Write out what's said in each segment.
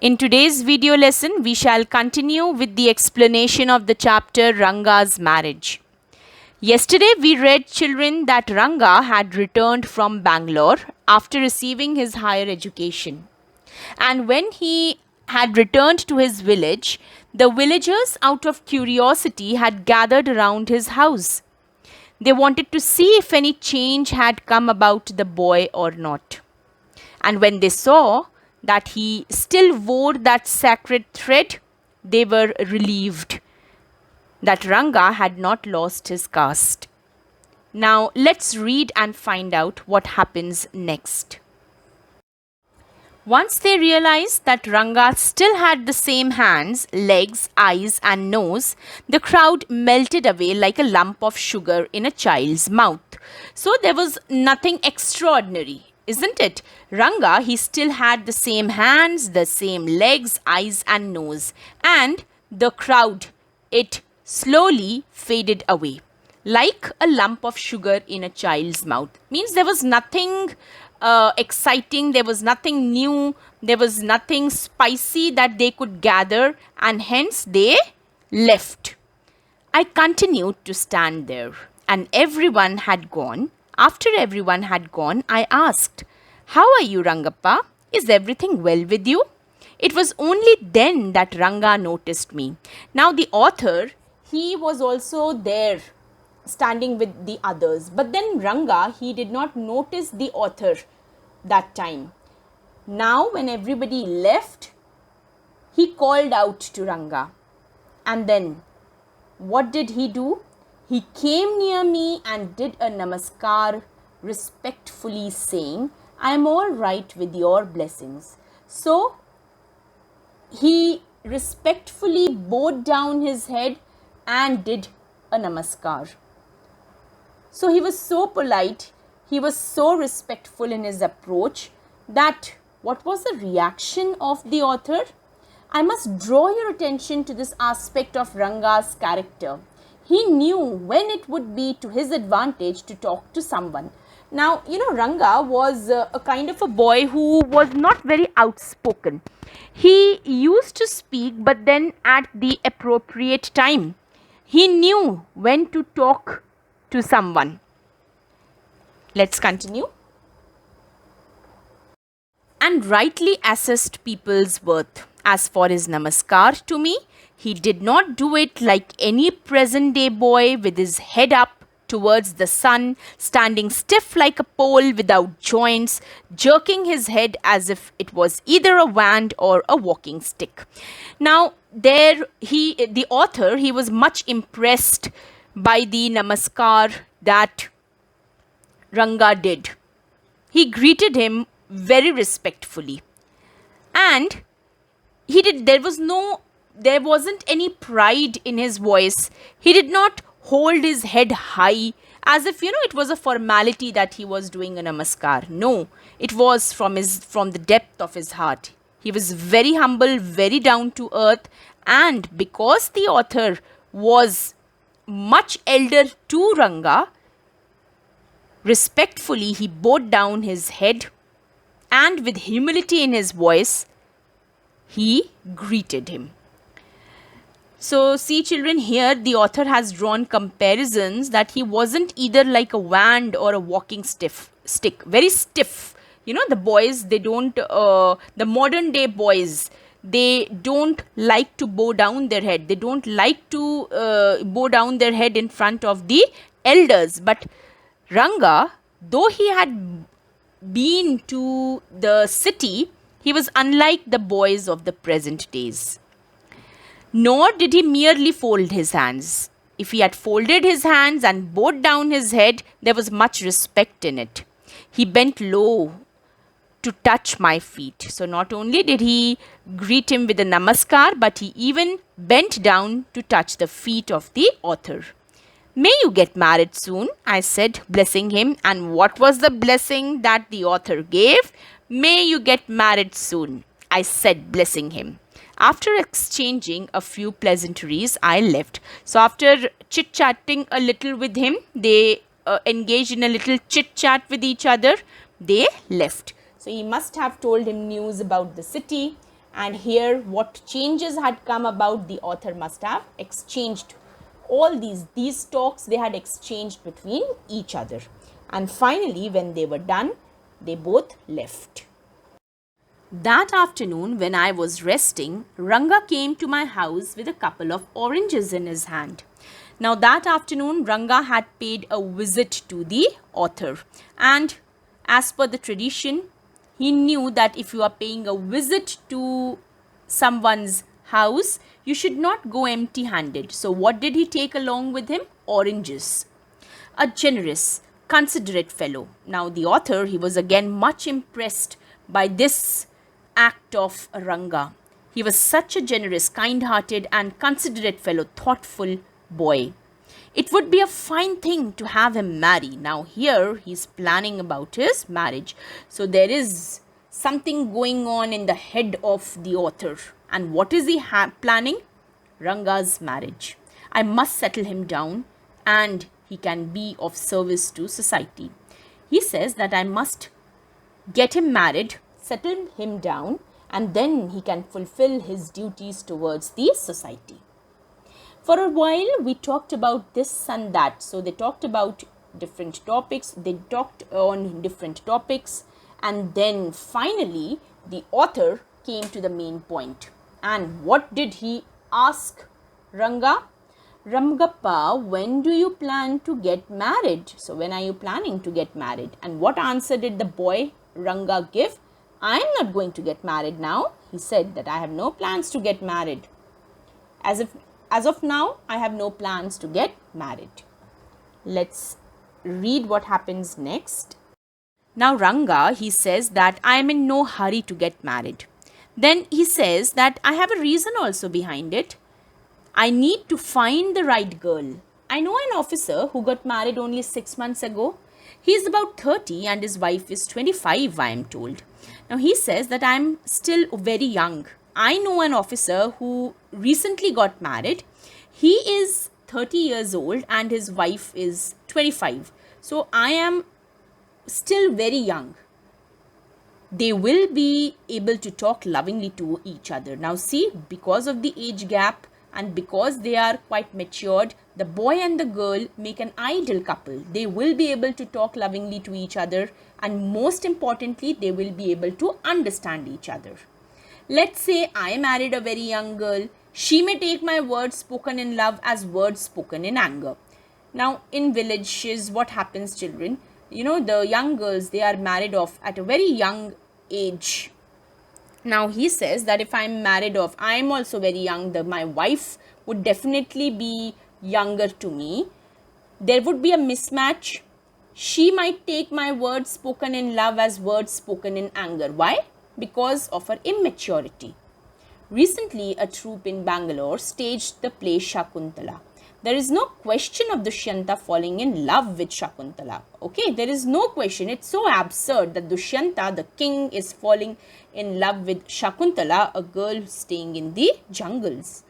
In today's video lesson, we shall continue with the explanation of the chapter Ranga's marriage. Yesterday, we read, children, that Ranga had returned from Bangalore after receiving his higher education. And when he had returned to his village, the villagers, out of curiosity, had gathered around his house. They wanted to see if any change had come about the boy or not. And when they saw that he still wore that sacred thread, they were relieved that Ranga had not lost his caste. Now let's read and find out what happens next. Once they realized that Ranga still had the same hands, legs, eyes, and nose, the crowd melted away like a lump of sugar in a child's mouth. So there was nothing extraordinary, isn't it? Ranga, he still had the same hands, the same legs, eyes, and nose. And the crowd, it slowly faded away like a lump of sugar in a child's mouth. Means there was nothing exciting, there was nothing new, there was nothing spicy that they could gather, and hence they left. I continued to stand there, and everyone had gone. After everyone had gone, I asked, "How are you, Rangappa? Is everything well with you?" It was only then that Ranga noticed me. Now the author, he was also there standing with the others. But then Ranga, he did not notice the author that time. Now when everybody left, he called out to Ranga. And then what did he do? He came near me and did a Namaskar, respectfully saying, "I am all right with your blessings." So he respectfully bowed down his head and did a Namaskar. So he was so polite, he was so respectful in his approach that what was the reaction of the author? I must draw your attention to this aspect of Ranga's character. He knew when it would be to his advantage to talk to someone. Now, Ranga was a kind of a boy who was not very outspoken. He used to speak, but then at the appropriate time. He knew when to talk to someone. Let's continue. And rightly assessed people's worth. As for his Namaskar to me, he did not do it like any present day boy with his head up towards the sun, standing stiff like a pole without joints, jerking his head as if it was either a wand or a walking stick. Now, the author, he was much impressed by the Namaskar that Ranga did. He greeted him very respectfully. And there wasn't any pride in his voice. He did not hold his head high as if, it was a formality that he was doing a Namaskar. No, it was from the depth of his heart. He was very humble, very down to earth, and because the author was much elder to Ranga, respectfully he bowed down his head and with humility in his voice, he greeted him. So see, children, here the author has drawn comparisons that he wasn't either like a wand or a walking stick, very stiff. The boys, they don't, the modern day boys, they don't like to bow down their head. They don't like to bow down their head in front of the elders. But Ranga, though he had been to the city, he was unlike the boys of the present days. Nor did he merely fold his hands. If he had folded his hands and bowed down his head, there was much respect in it. He bent low to touch my feet. So not only did he greet him with a Namaskar, but he even bent down to touch the feet of the author. "May you get married soon," I said, blessing him. And what was the blessing that the author gave? "May you get married soon," I said, blessing him. After exchanging a few pleasantries, I left. So after chit-chatting a little with him, they engaged in a little chit-chat with each other. They left. So he must have told him news about the city, And here what changes had come about, the author must have exchanged all these talks they had exchanged between each other. And finally, when they were done, they both left. That afternoon, when I was resting, Ranga came to my house with a couple of oranges in his hand. Now, that afternoon, Ranga had paid a visit to the author. And as per the tradition, he knew that if you are paying a visit to someone's house, you should not go empty-handed. So, what did he take along with him? Oranges. A generous, considerate fellow. Now, the author, he was again much impressed by this act of Ranga. He was such a generous, kind-hearted and considerate fellow, thoughtful boy. It would be a fine thing to have him marry. Now here he's planning about his marriage. So there is something going on in the head of the author. And what is he planning? Ranga's marriage. I must settle him down and he can be of service to society. He says that I must get him married, settle him down, and then he can fulfill his duties towards the society. For a while, we talked about this and that. So they talked about different topics. They talked on different topics. And then finally, the author came to the main point. And what did he ask Ranga? Ramgappa, when do you plan to get married? So when are you planning to get married? And what answer did the boy Ranga give? I am not going to get married now. He said that I have no plans to get married. As of now, I have no plans to get married. Let's read what happens next. Now Ranga, he says that I am in no hurry to get married. Then he says that I have a reason also behind it. I need to find the right girl. I know an officer who got married only 6 months ago. He is about 30 and his wife is 25, I am told. Now he says that I am still very young. I know an officer who recently got married. He is 30 years old and his wife is 25. So I am still very young. They will be able to talk lovingly to each other. Now see, because of the age gap and because they are quite matured, the boy and the girl make an ideal couple. They will be able to talk lovingly to each other, and most importantly, they will be able to understand each other. Let's say I married a very young girl. She may take my words spoken in love as words spoken in anger. Now, in villages, what happens, children? You know, the young girls, they are married off at a very young age. Now, he says that if I'm married off, I'm also very young. My wife would definitely be younger to me. There would be a mismatch. She might take my words spoken in love as words spoken in anger. Why? Because of her immaturity. Recently, a troupe in Bangalore staged the play Shakuntala. There is no question of Dushyanta falling in love with Shakuntala. Okay, there is no question. It's so absurd that Dushyanta, the king, is falling in love with Shakuntala, a girl staying in the jungles.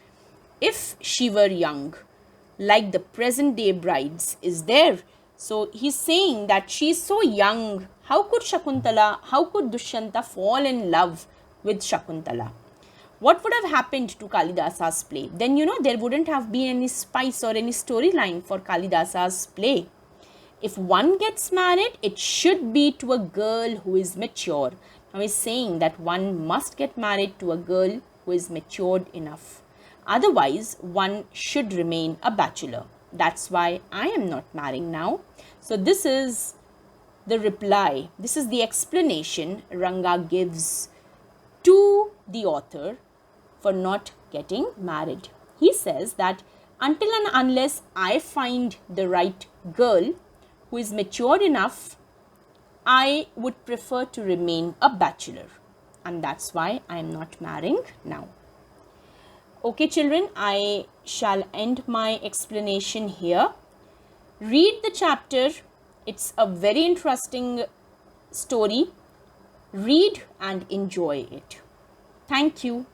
If she were young, like the present day brides is there. So he's saying that she is so young. How could Dushyanta fall in love with Shakuntala? What would have happened to Kalidasa's play? Then, there wouldn't have been any spice or any storyline for Kalidasa's play. If one gets married, it should be to a girl who is mature. Now, he's saying that one must get married to a girl who is matured enough. Otherwise, one should remain a bachelor. That's why I am not marrying now. So, this is the reply. This is the explanation Ranga gives to the author for not getting married. He says that until and unless I find the right girl who is matured enough, I would prefer to remain a bachelor. And that's why I am not marrying now. Okay, children, I shall end my explanation here. Read the chapter. It's a very interesting story. Read and enjoy it. Thank you.